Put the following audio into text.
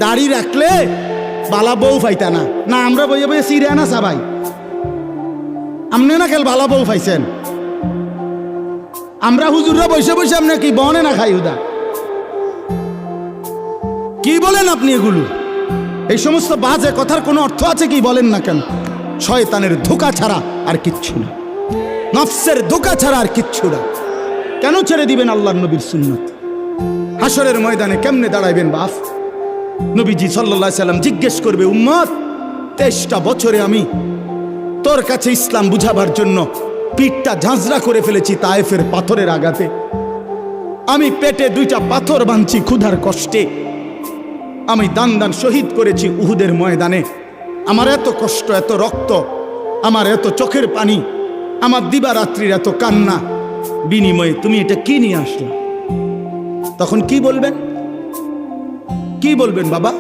দাড়ি রাখলে বালা বউ পাইতা না। না আমরা বইয়ে বইয়ে সিরে না সবাই, আপনি না খেল বালা বউ পাইছেন। আমরা হুজুররা বসে বসে আপনি কি বনে না খাই উদা? কি বলেন আপনি এগুলো? এই সমস্ত বাজে কথার কোনো অর্থ আছে কি বলেন না কেন? শয়তানের ধোঁকা ছাড়া আর কিচ্ছু না, নফসের ধোঁকা ছাড়া আর কিচ্ছু না। কেন ছেড়ে দিবেন আল্লাহর নবীর সুন্নত? হাসরের ময়দানে কেমনে দাঁড়াইবেন বাপ? নবীজি সাল্লাল্লাহু আলাইহি সাল্লাম জিজ্ঞেস করবে, উম্মত 23টা বছরে আমি তোর কাছে ইসলাম বুঝাবার জন্য পিঠটা ঝাঁঝরা করে ফেলেছি তায়েফের পাথরের আঘাতে। আমি পেটে 2টা পাথর বাঁধছি ক্ষুধার কষ্টে। আমি দান দান শহীদ করেছি উহুদের ময়দানে। আমার এত কষ্ট, এত রক্ত, আমার এত চোখের পানি, আমার দিবারাত্রির এত কান্না, বিনিময়ে তুমি এটা কি নিয়ে আসলে? তখন কি বলবেন? কি বলবেন বাবা?